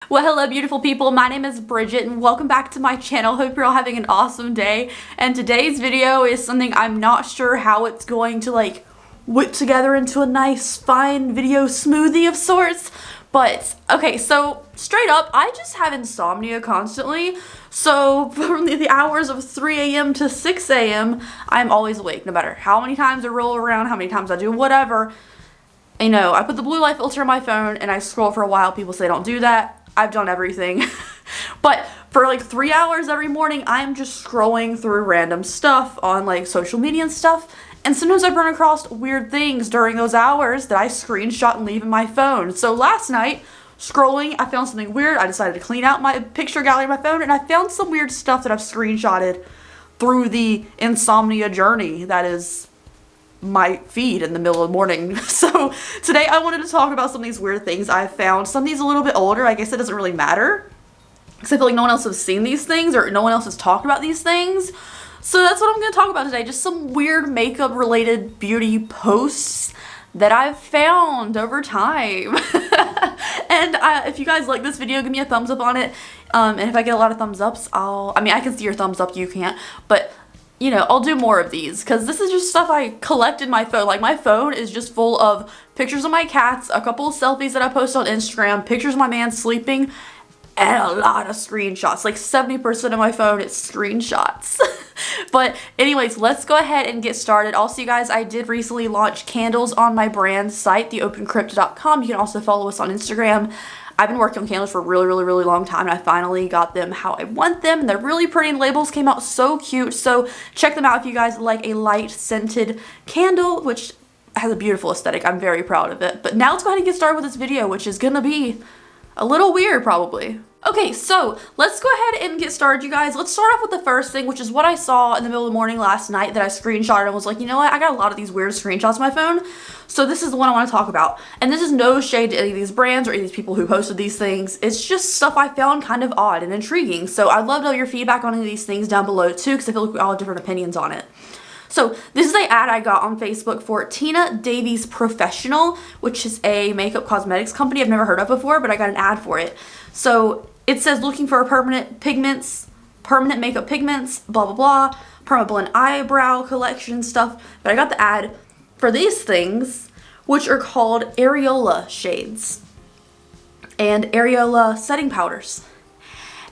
Well, hello beautiful people, my name is Bridget and welcome back to my channel. Hope you're all having an awesome day. And today's video is something I'm not sure how it's going to like whip together into a nice fine video smoothie of sorts. But okay, so straight up, I just have insomnia constantly. So from the hours of 3 a.m. to 6 a.m. I'm always awake, no matter how many times I roll around, how many times I do whatever. You know, I put the blue light filter on my phone and I scroll for a while. People say don't do that. I've done everything. But for like 3 hours every morning, I'm just scrolling through random stuff on like social media and stuff. And sometimes I run across weird things during those hours that I screenshot and leave in my phone. So last night, scrolling, I found something weird. I decided to clean out my picture gallery on my phone and I found some weird stuff that I've screenshotted through the insomnia journey that is my feed in the middle of the morning. So today I wanted to talk about some of these weird things I've found. Some of these a little bit older. I guess it doesn't really matter because I feel like no one else has seen these things or no one else has talked about these things. So that's what I'm going to talk about today. Just some weird makeup related beauty posts that I've found over time. And if you guys like this video, give me a thumbs up on it. And if I get a lot of thumbs ups, I can see your thumbs up, you can't, but you know, I'll do more of these because this is just stuff I collect in my phone. Like my phone is just full of pictures of my cats, a couple of selfies that I post on Instagram, pictures of my man sleeping, and a lot of screenshots. Like 70% of my phone is screenshots. But anyways, let's go ahead and get started. Also, you guys, I did recently launch candles on my brand site, theopencrypt.com. You can also follow us on Instagram. I've been working on candles for a really long time and I finally got them how I want them. And they're really pretty and labels came out so cute. So check them out if you guys like a light scented candle, which has a beautiful aesthetic. I'm very proud of it. But now let's go ahead and get started with this video, which is gonna be a little weird probably. Okay, so let's go ahead and get started, you guys. Let's start off with the first thing, which is what I saw in the middle of the morning last night that I screenshotted and was like, you know what, I got a lot of these weird screenshots on my phone. So this is the one I want to talk about. And this is no shade to any of these brands or any of these people who posted these things. It's just stuff I found kind of odd and intriguing. So I'd love to know your feedback on any of these things down below too, because I feel like we all have different opinions on it. So this is an ad I got on Facebook for Tina Davies Professional, which is a makeup cosmetics company I've never heard of before, but I got an ad for it. So it says looking for permanent makeup pigments, blah, blah, blah, permablend eyebrow collection stuff. But I got the ad for these things, which are called areola shades and areola setting powders.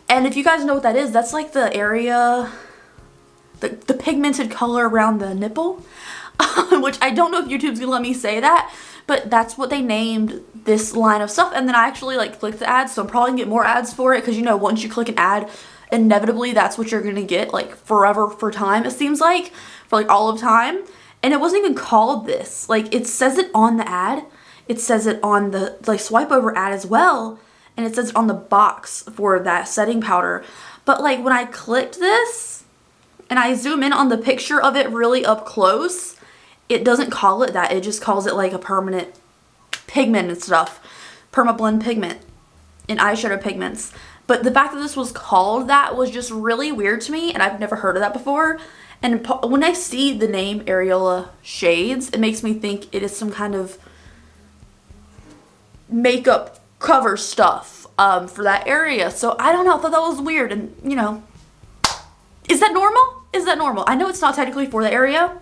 And if you guys know what that is, that's like the area, the pigmented color around the nipple, which I don't know if YouTube's gonna let me say that, but that's what they named this line of stuff. And then I actually like clicked the ad, so I'm probably gonna get more ads for it because you know once you click an ad, inevitably that's what you're gonna get like forever for time, it seems like, for like all of time. And it wasn't even called this. Like it says it on the ad, it says it on the like swipe over ad as well, and it says it on the box for that setting powder. But like when I clicked this and I zoom in on the picture of it really up close, it doesn't call it that. It just calls it like a permanent pigment and stuff. Permablend pigment and eyeshadow pigments. But the fact that this was called that was just really weird to me, and I've never heard of that before. And when I see the name areola shades, it makes me think it is some kind of makeup cover stuff for that area. So I don't know, I thought that was weird. And you know, is that normal? Is that normal? I know it's not technically for the area,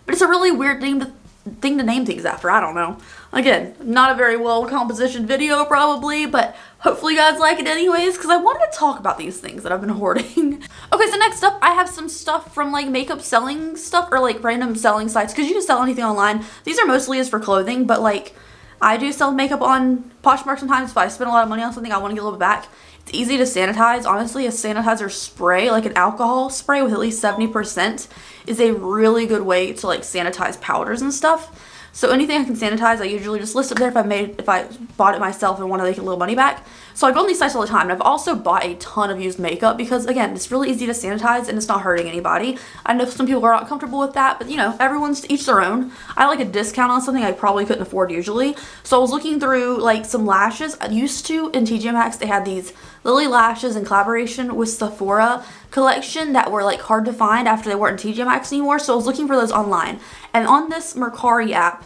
but it's a really weird thing to name things after. I don't know. Again, not a very well compositioned video probably, but hopefully you guys like it anyways because I wanted to talk about these things that I've been hoarding. Okay, so next up I have some stuff from like makeup selling stuff or like random selling sites because you can sell anything online. These are mostly as for clothing, but like I do sell makeup on Poshmark sometimes. If I spend a lot of money on something, I want to get a little bit back. It's easy to sanitize. Honestly, a sanitizer spray, like an alcohol spray with at least 70%, is a really good way to like sanitize powders and stuff. So anything I can sanitize, I usually just list it there if I bought it myself and want to make a little money back. So I go on these sites all the time, and I've also bought a ton of used makeup because again, it's really easy to sanitize and it's not hurting anybody. I know some people are not comfortable with that, but you know, everyone's to each their own. I like a discount on something I probably couldn't afford usually. So I was looking through like some lashes. I used to in TJ Maxx, they had these Lily lashes in collaboration with Sephora collection that were like hard to find after they weren't in TJ Maxx anymore. So I was looking for those online, and on this Mercari app,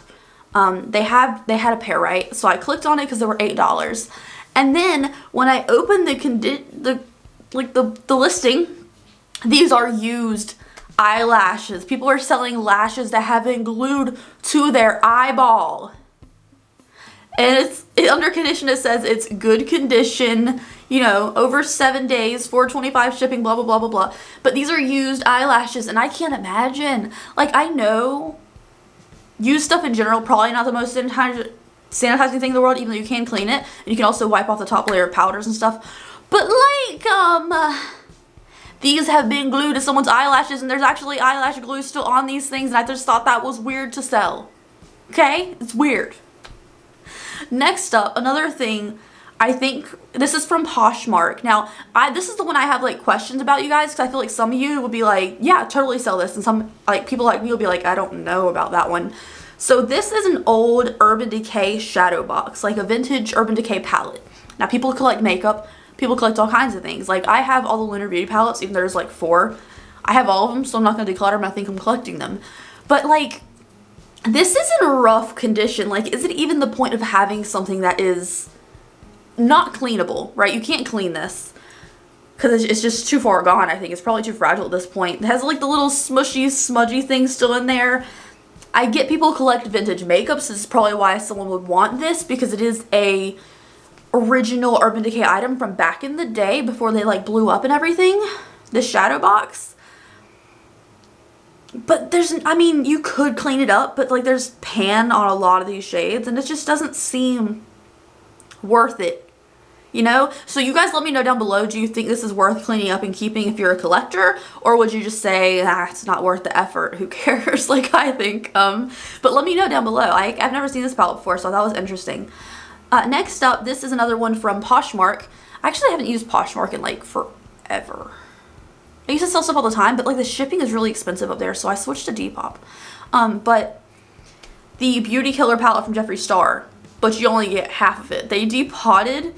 they had a pair, right? So I clicked on it because they were $8, And then when I open the listing, these are used eyelashes. People are selling lashes that have been glued to their eyeball. And under condition it says it's good condition, you know, over 7 days, $4.25 shipping, blah, blah, blah, blah, blah. But these are used eyelashes, and I can't imagine. Like, I know used stuff in general, probably not the most sanitizing thing in the world, even though you can clean it. And you can also wipe off the top layer of powders and stuff. But like, these have been glued to someone's eyelashes, and there's actually eyelash glue still on these things, and I just thought that was weird to sell. Okay? It's weird. Next up, another thing, I think this is from Poshmark. Now, this is the one I have like questions about, you guys, because I feel like some of you will be like, yeah, totally sell this, and some like people like me will be like, I don't know about that one. So this is an old Urban Decay shadow box, like a vintage Urban Decay palette. Now, people collect makeup, people collect all kinds of things. Like, I have all the Lunar Beauty palettes, even though there's like 4. I have all of them, so I'm not going to declutter them. I think I'm collecting them. But like, this is in a rough condition. Like, is it even the point of having something that is not cleanable, right? You can't clean this because it's just too far gone. I think it's probably too fragile at this point. It has like the little smushy, smudgy thing still in there. I get people collect vintage makeups. This is probably why someone would want this, because it is a original Urban Decay item from back in the day before they like blew up and everything. This shadow box. But I mean, you could clean it up, but like there's pan on a lot of these shades, and it just doesn't seem worth it, you know? So you guys let me know down below, do you think this is worth cleaning up and keeping if you're a collector? Or would you just say, it's not worth the effort, who cares, like I think. But let me know down below. I've never seen this palette before, so I thought it was interesting. Next up, this is another one from Poshmark. I actually haven't used Poshmark in like forever. I used to sell stuff all the time, but like the shipping is really expensive up there, so I switched to Depop. But the Beauty Killer palette from Jeffree Star, but you only get half of it. They depotted,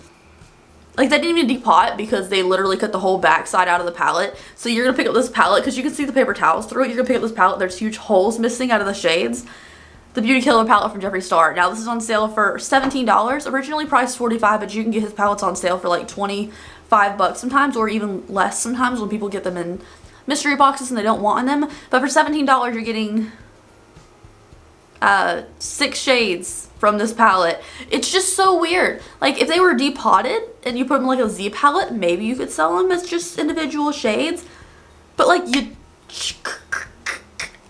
like they didn't even depot because they literally cut the whole backside out of the palette. So you're gonna pick up this palette, because you can see the paper towels through it. You're gonna pick up this palette, there's huge holes missing out of the shades. The Beauty Killer palette from Jeffree Star. Now this is on sale for $17. Originally priced $45, but you can get his palettes on sale for like $25 sometimes, or even less sometimes when people get them in mystery boxes and they don't want them. But for $17, you're getting 6 shades from this palette. It's just so weird. Like, if they were depotted and you put them in like a Z palette, maybe you could sell them as just individual shades. But like, you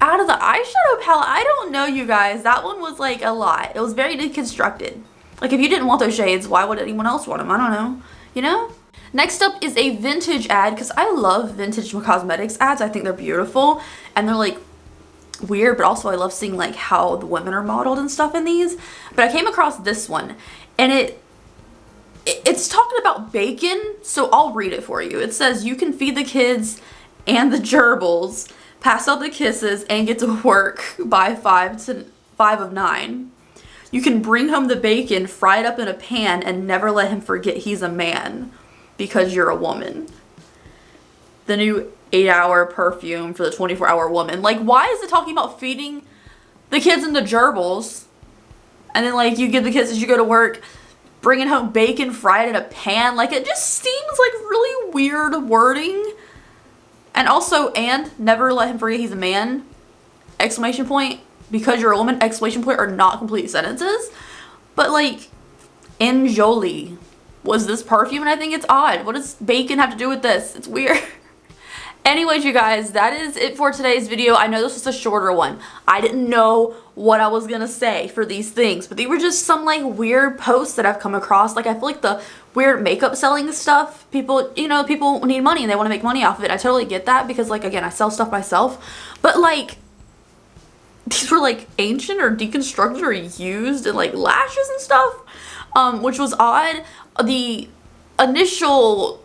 out of the eyeshadow palette, I don't know, you guys. That one was like a lot. It was very deconstructed. Like, if you didn't want those shades, why would anyone else want them? I don't know. You know? Next up is a vintage ad, because I love vintage cosmetics ads. I think they're beautiful, and they're like weird, but also I love seeing like how the women are modeled and stuff in these. But I came across this one, and it's talking about bacon, so I'll read it for you. It says, you can feed the kids and the gerbils, pass out the kisses, and get to work by 5 of 9. You can bring home the bacon, fry it up in a pan, and never let him forget he's a man because you're a woman. The new 8-hour perfume for the 24-hour woman. Like, why is it talking about feeding the kids and the gerbils, and then like you give the kids as you go to work, bringing home bacon fried in a pan? Like, it just seems like really weird wording. And also, and never let him forget he's a man, exclamation point, because you're a woman, exclamation point, are not complete sentences. But like, Enjoli was this perfume, and I think it's odd. What does bacon have to do with this? It's weird. Anyways, you guys, that is it for today's video. I know this was a shorter one. I didn't know what I was gonna say for these things, but they were just some like weird posts that I've come across. Like, I feel like the weird makeup selling stuff, people, you know, people need money and they want to make money off of it. I totally get that, because like, again, I sell stuff myself. But like, these were like ancient or deconstructed or used in like lashes and stuff, which was odd. The initial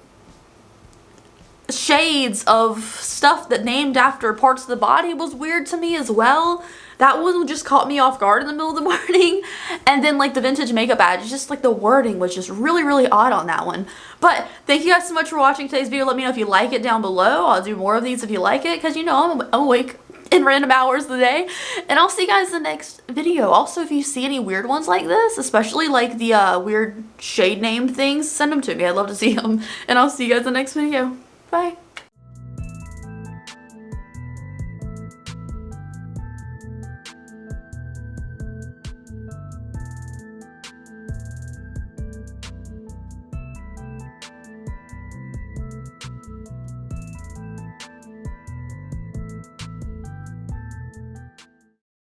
shades of stuff that named after parts of the body was weird to me as well. That one just caught me off guard in the middle of the morning. And then like the vintage makeup ad, just like the wording was just really, really odd on that one. But thank you guys so much for watching today's video. Let me know if you like it down below. I'll do more of these if you like it, because you know I'm awake in random hours of the day. And I'll see you guys in the next video. Also, if you see any weird ones like this, especially like the weird shade name things, send them to me. I'd love to see them. And I'll see you guys in the next video. Bye.